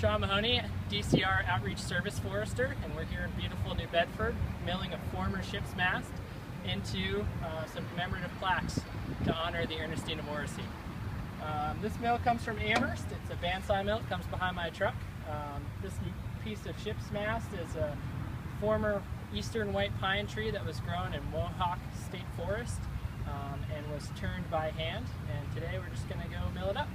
Sean Mahoney, DCR Outreach Service Forester, and we're here in beautiful New Bedford, milling a former ship's mast into some commemorative plaques to honor the Ernestina Morrissey. This mill comes from Amherst. It's a bandsaw mill. It comes behind my truck. This piece of ship's mast is a former eastern white pine tree that was grown in Mohawk State Forest and was turned by hand. And today we're just going to go mill it up.